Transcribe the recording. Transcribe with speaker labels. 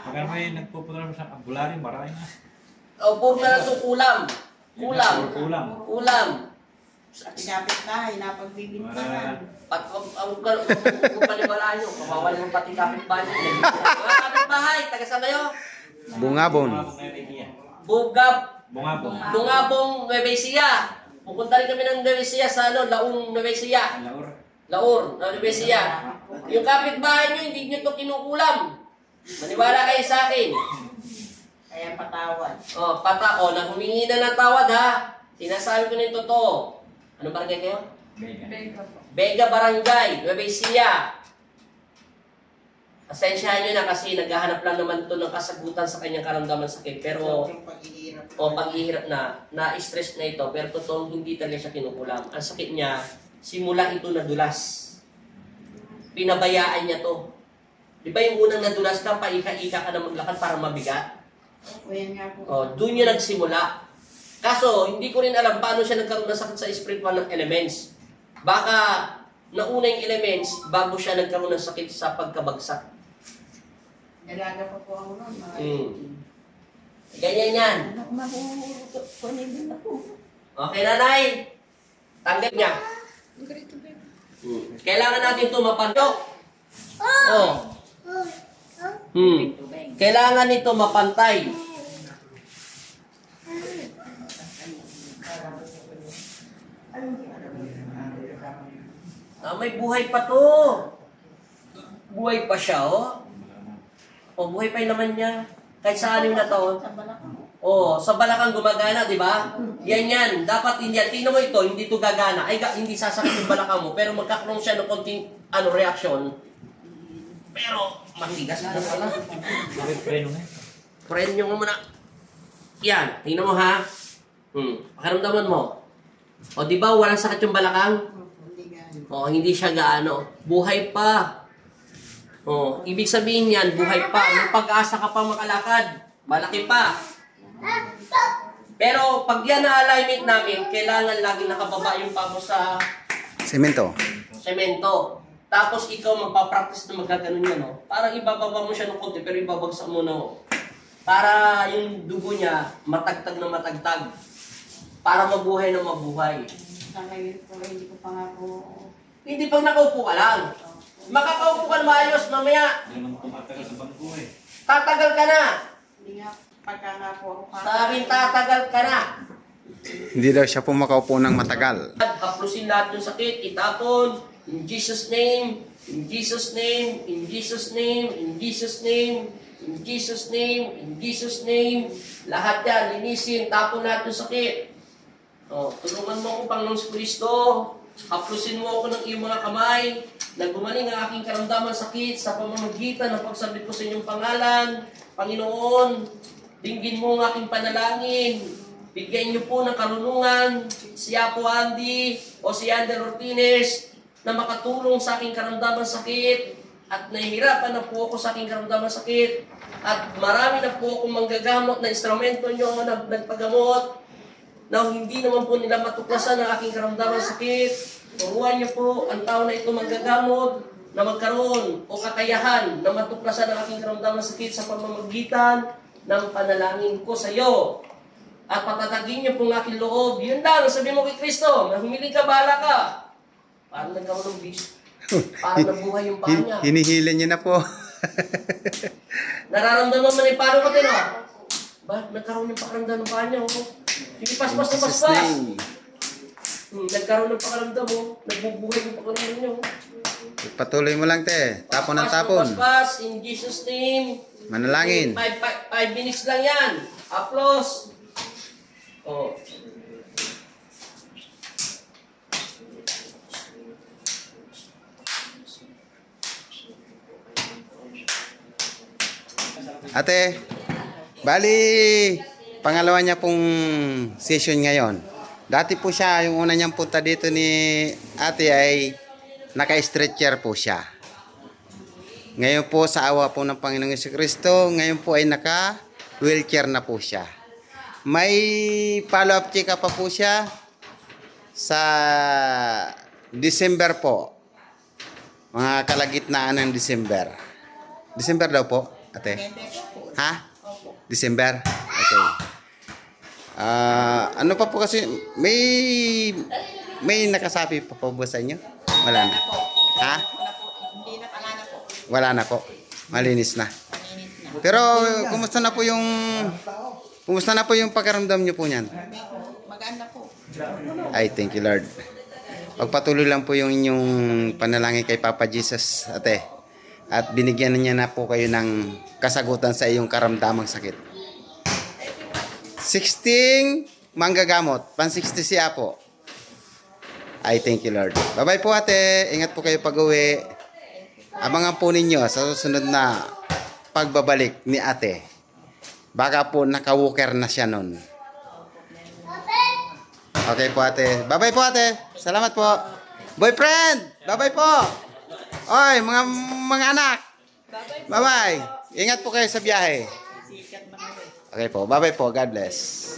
Speaker 1: Pagka may nagpupunta naman sa ambulary, marami na.
Speaker 2: O, puro na lang itong kulam. Kulam.
Speaker 1: Kulam.
Speaker 2: Kulam.
Speaker 3: Sa tinapit tayo, napagbibintangan.
Speaker 2: At kung paniwala nyo, kawawa naman pati kapitbahay. Mga kapitbahay, taga saan kayo?
Speaker 4: Bungabon.
Speaker 1: Bungabon.
Speaker 2: Bungabong Nueva Ecija. Pupunta rin kami ng Nueva Ecija sa Laong Nueva Ecija. Laor, Nueva Ecija. Yung kapitbahay nyo, hindi nyo ito kinukulam. Maniwala kayo sa akin.
Speaker 3: Kaya patawad.
Speaker 2: Nang humingi na ng tawad ha. Sinasabi ko na yung totoo. Ano barangay kayo? Vega Barangay, Nueva Ecija. Asensyahan nyo na kasi naghahanap lang naman ito ng kasagutan sa kanyang karamdaman sakit. Pero, paghihirap na, na-stress na ito. Pero totoong hindi talaga siya kinukulam. Ang sakit niya, simula ito nadulas. Pinabayaan niya to. Di ba yung unang nadulas ka, paika-ika ka na maglakad para mabigat? Doon niya nagsimula. Kaso, hindi ko rin alam paano siya nagkaroon ng sakit sa spiritual ng elements. Baka nauna yung elements bago siya nagkaroon ng sakit sa pagkabagsak.
Speaker 3: Dalaga pa po ako nun.
Speaker 2: Ganyan yan. Okay, nanay. Tanggap niya. Kailangan natin ito mapandok. Kailangan nito mapantay. May buhay pa to. Buhay pa siya, oh. Buhay pa yung laman niya. Kahit sa 6 na taon. Sa balakang gumagana, di ba? Yan. Dapat hindi yan. Tingnan mo ito, hindi ito gagana. Ay, hindi sasakit yung balakang mo. Pero magkakaroon siya ng konting reaction. Pero, matigas na pala. Preno mo muna. Yan, tingnan mo ha. Pakiramdaman mo. Di ba walang sakit yung balakang? Hindi siya gaano. Buhay pa. Ibig sabihin yan, buhay pa. May pag-asa ka pa makalakad. Malaki pa. Pero pag yan na alignment namin, kailangan lagi nakababa yung paa mo sa
Speaker 4: Semento.
Speaker 2: Tapos ikaw magpa-practice na magkaganon yan. Parang ibababa mo siya ng konti, pero ibabagsak mo na. Para yung dugo niya, matagtag na matagtag. Para mabuhay na mabuhay.
Speaker 3: Hindi ko pa nga po.
Speaker 2: Hindi pag nakaupo ka lang. Makakaupo ka na maayos mamaya.
Speaker 1: Hindi naman tumatagal sa bangko eh.
Speaker 2: Tatagal ka na.
Speaker 3: Hindi nga, pagka nga po ako
Speaker 2: Sabing tatagal ka na.
Speaker 4: Hindi daw siya po makaupo ng matagal.
Speaker 2: Haplusin lahat ng sakit, itapon. In Jesus' name, in Jesus' name, in Jesus' name, in Jesus' name, in Jesus' name, in Jesus' name. Lahat yan, linisin, tapon lahat ng sakit. Tulungan mo ako, Panginoong Kristo. Haplusin mo ako ng iyong mga kamay na gumaling ang aking karamdaman sakit sa pamamagitan ng pagsabit ko sa inyong pangalan. Panginoon, dinggin mo ang aking panalangin. Bigyan niyo po ng karunungan si Apo Andy o si Ander Ortines na makatulong sa aking karamdaman sakit at nahihirapan na po ako sa aking karamdaman sakit at marami na po akong manggagamot na instrumento niyo na nagpagamot na hindi naman po nila matuklasan ang aking karamdaman sakit. Turuan niyo po ang tao na ito manggagamot na magkaroon o kakayahan na matuklasan ang aking karamdaman sakit sa pamamagitan ng panalangin ko sa iyo. At patatagin niyo po ang aking loob. Yun lang, sabi mo kay Kristo, na humiling ka, bahala ka. Parang nagkaroon ng bis. Parang nabuhay yung paa niya.
Speaker 4: Hinihila niya na po.
Speaker 2: Nararamdaman mo na yung paa mo, Tino. Ba, nagkaroon ng pakaramdam ng paa niya, Hindi paspas na paspas. Nagkaroon ng pakaramdam mo. Nagbubuhay yung pakaramdam niyo.
Speaker 4: Patuloy mo lang, te. Tapon ng tapon.
Speaker 2: Paspas, in Jesus' name.
Speaker 4: Manalangin.
Speaker 2: 5 minutes lang yan. Applause.
Speaker 4: Ate, bali, pangalawa niya pong session ngayon. Dati po siya, yung una niyang punta dito ni ate ay naka-stretcher po siya. Ngayon po sa awa po ng Panginoong Jesucristo, ngayon po ay naka-wheelchair na po siya. May follow-up check up pa po siya sa December po. Mga kalagitnaan ng December. December daw po. ate?
Speaker 3: Pwede po.
Speaker 4: Ha?
Speaker 3: Opo.
Speaker 4: December? Okay. Ano pa po kasi, may nakasabi pa po ba sa inyo? Wala na.
Speaker 3: Po.
Speaker 4: Ha?
Speaker 3: Wala po. Hindi na, wala na po.
Speaker 4: Wala na po. Malinis na.
Speaker 3: Malinis na.
Speaker 4: Pero, kumusta na po yung pagkaramdam niyo po niyan?
Speaker 3: Hindi po. Maganda po.
Speaker 4: Ay, thank you Lord. Pagpatuloy lang po yung inyong panalangin kay Papa Jesus, ate. At binigyan niya na po kayo ng kasagutan sa iyong karamdamang sakit. 16 manggagamot, pan-60 siya po. Ay, thank you Lord. Bye-bye po ate. Ingat po kayo pag-uwi. Abangan po ninyo sa susunod na pagbabalik ni ate. Baka po naka-walker na siya nun. Okay po ate. Bye-bye po ate. Salamat po. Boyfriend! Bye-bye po. Oy, mga anak. Bye-bye. Ingat po kayo sa biyahe. Okay po. Bye-bye po. God bless.